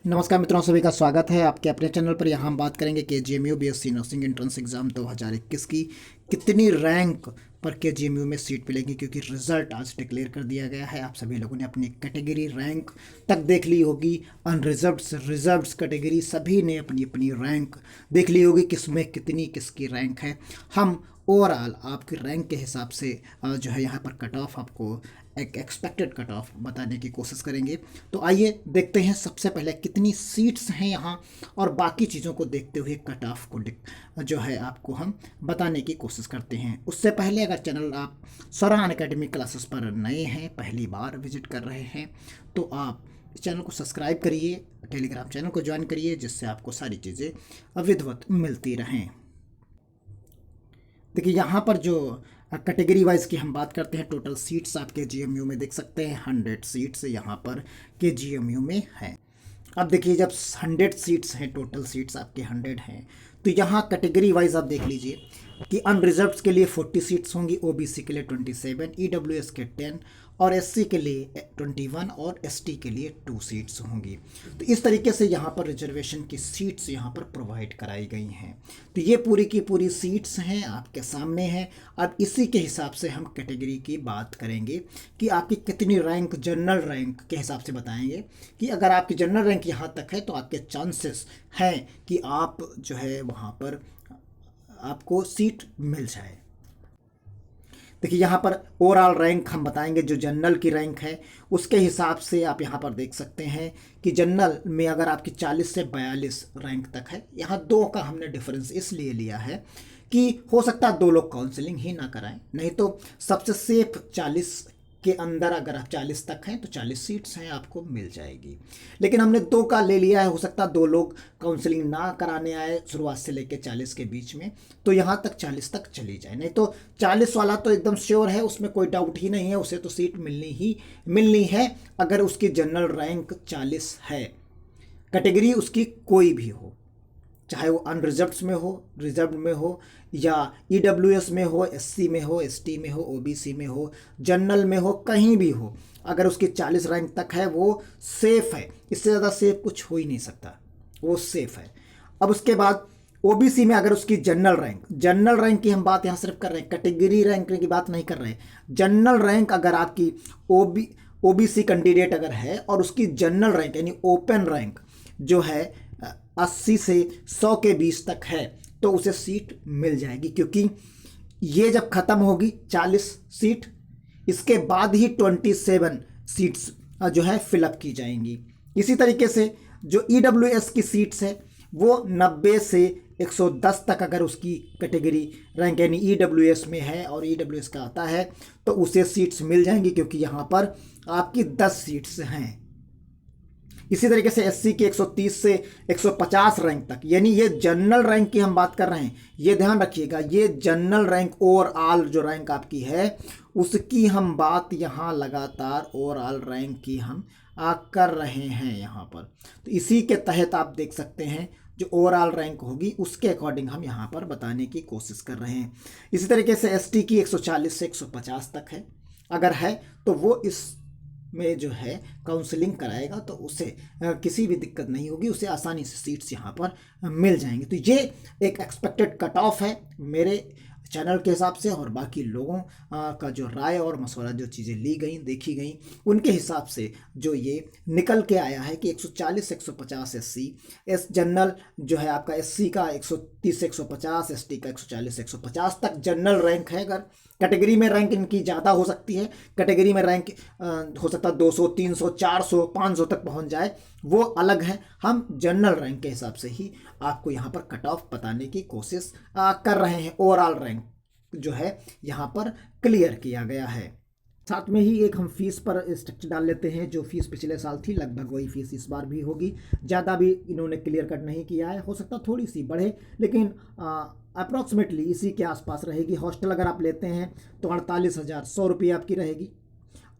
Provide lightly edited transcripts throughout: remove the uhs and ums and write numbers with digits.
नमस्कार मित्रों, सभी का स्वागत है आपके अपने चैनल पर। यहाँ हम बात करेंगे KGMU BSc nursing entrance exam 2021 की कितनी रैंक पर KGMU में सीट मिलेगी, क्योंकि रिज़ल्ट आज डिक्लेयर कर दिया गया है। आप सभी लोगों ने अपनी कैटेगरी रैंक तक देख ली होगी। अनरिजर्व्ड रिजर्व्ड कैटेगरी सभी ने अपनी अपनी रैंक देख ली होगी, किसमें कितनी किसकी रैंक है। हम ओवरऑल आपकी रैंक के हिसाब से जो है यहाँ पर कट ऑफ आपको एक एक्सपेक्टेड कट ऑफ बताने की कोशिश करेंगे। तो आइए देखते हैं सबसे पहले कितनी सीट्स हैं यहाँ, और बाकी चीज़ों को देखते हुए कट ऑफ को जो है आपको हम बताने की कोशिश करते हैं। उससे पहले अगर चैनल आप सौरान एकेडमी क्लासेस पर नए हैं, पहली बार विजिट कर रहे हैं, तो आप इस चैनल को सब्सक्राइब करिए, टेलीग्राम चैनल को ज्वाइन करिए, जिससे आपको सारी चीज़ें विधिवत मिलती रहें। देखिए यहाँ पर जो कैटेगरी वाइज की हम बात करते हैं, टोटल सीट्स आप KGMU में देख सकते हैं 100 सीट्स यहाँ पर KGMU में है। अब देखिए, जब 100 सीट्स हैं, टोटल सीट्स आपके 100 हैं, तो यहाँ कैटेगरी वाइज आप देख लीजिए कि अनरिजर्व्ड के लिए 40 सीट्स होंगी, OBC के लिए 27, EWS के 10 और SC के लिए 21 और ST के लिए 2 सीट्स होंगी। तो इस तरीके से यहाँ पर रिजर्वेशन की सीट्स यहाँ पर प्रोवाइड कराई गई हैं। तो ये पूरी की पूरी सीट्स हैं, आपके सामने हैं। अब इसी के हिसाब से हम कैटेगरी की बात करेंगे कि आपकी कितनी रैंक, जनरल रैंक के हिसाब से बताएंगे कि अगर आपकी जनरल रैंक यहाँ तक है तो आपके चांसेस हैं कि आप जो है वहाँ पर आपको सीट मिल जाए। देखिए यहाँ पर ओवरऑल रैंक हम बताएंगे, जो जनरल की रैंक है उसके हिसाब से आप यहाँ पर देख सकते हैं कि जनरल में अगर आपकी 40 से 42 रैंक तक है। यहाँ 2 का हमने डिफरेंस इसलिए लिया है कि हो सकता है 2 लोग काउंसलिंग ही ना कराएं, नहीं तो सबसे सेफ 40 के अंदर अगर आप 40 तक हैं तो 40 सीट्स हैं, आपको मिल जाएगी। लेकिन हमने 2 का ले लिया है, हो सकता है 2 लोग काउंसलिंग ना कराने आए शुरुआत से लेकर 40 के बीच में, तो यहाँ तक 40 तक चली जाए। नहीं तो 40 वाला तो एकदम श्योर है, उसमें कोई डाउट ही नहीं है, उसे तो सीट मिलनी है अगर उसकी जनरल रैंक 40 है, कैटेगरी उसकी कोई भी हो, चाहे वो अनरिजर्व्ड में हो, रिजर्व में हो, या EWS में हो, SC में हो, ST में हो, OBC में हो, जनरल में हो, कहीं भी हो, अगर उसकी 40 रैंक तक है वो सेफ है। इससे ज़्यादा सेफ कुछ हो ही नहीं सकता, वो सेफ है। अब उसके बाद OBC में अगर उसकी जनरल रैंक की हम बात यहाँ सिर्फ कर रहे हैं, कैटेगरी रैंक की बात नहीं कर रहे हैं। जनरल रैंक अगर आपकी OBC कैंडिडेट अगर है और उसकी जनरल रैंक यानी ओपन रैंक जो है 80 से 100 के बीच तक है, तो उसे सीट मिल जाएगी, क्योंकि ये जब ख़त्म होगी 40 सीट, इसके बाद ही 27 सीट्स जो है फिलअप की जाएंगी। इसी तरीके से जो EWS की सीट्स है वो 90 से 110 तक अगर उसकी कैटेगरी रैंक यानी EWS में है और EWS का आता है तो उसे सीट्स मिल जाएंगी, क्योंकि यहाँ पर आपकी 10 सीट्स हैं। इसी तरीके से SC की 130 से 150 रैंक तक, यानी ये जनरल रैंक की हम बात कर रहे हैं, ये ध्यान रखिएगा, ये जनरल रैंक ओवरऑल जो रैंक आपकी है उसकी हम बात यहाँ लगातार ओवरऑल रैंक की हम कर रहे हैं यहाँ पर। तो इसी के तहत आप देख सकते हैं जो ओवरऑल रैंक होगी उसके अकॉर्डिंग हम यहाँ पर बताने की कोशिश कर रहे हैं। इसी तरीके से ST की 140 से 150 तक है, अगर है तो वो इस में जो है काउंसलिंग कराएगा तो उसे किसी भी दिक्कत नहीं होगी, उसे आसानी से सीट्स यहाँ पर मिल जाएंगी। तो ये एक एक्सपेक्टेड कट ऑफ है मेरे चैनल के हिसाब से, और बाकी लोगों का जो राय और मशवरा, जो चीज़ें ली गई देखी गई उनके हिसाब से जो ये निकल के आया है कि 140 से 150 SC जनरल जो है आपका, SC का 130 से 150, ST का 140 से 150 तक जनरल रैंक है। अगर कैटेगरी में रैंक इनकी ज़्यादा हो सकती है, कैटेगरी में रैंक हो सकता है 200, 300, 400, 500 तक पहुंच जाए, वो अलग है। हम जनरल रैंक के हिसाब से ही आपको यहाँ पर कट ऑफ बताने की कोशिश कर रहे हैं। ओवरऑल रैंक जो है यहाँ पर क्लियर किया गया है। साथ में ही एक हम फीस पर स्ट्रक्चर डाल लेते हैं। जो फीस पिछले साल थी लगभग वही फीस इस बार भी होगी, ज़्यादा भी इन्होंने क्लियर कट नहीं किया है, हो सकता थोड़ी सी बढ़े, लेकिन अप्रॉक्सीमेटली इसी के आसपास रहेगी। हॉस्टल अगर आप लेते हैं तो 48,100 रुपये आपकी रहेगी,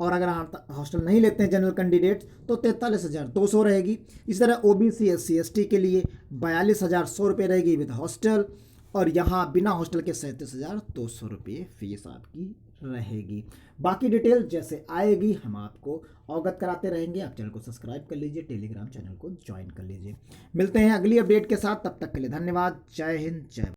और अगर आप हॉस्टल नहीं लेते हैं जनरल कैंडिडेट तो 43,200 रहेगी। इस तरह OBC SC ST के लिए 42,100 रुपये रहेगी विद हॉस्टल, और यहाँ बिना हॉस्टल के 37,200 रुपये फीस आपकी रहेगी। बाकी डिटेल जैसे आएगी हम आपको अवगत कराते रहेंगे। आप चैनल को सब्सक्राइब कर लीजिए, टेलीग्राम चैनल को ज्वाइन कर लीजिए। मिलते हैं अगली अपडेट के साथ, तब तक के लिए धन्यवाद। जय हिंद, जय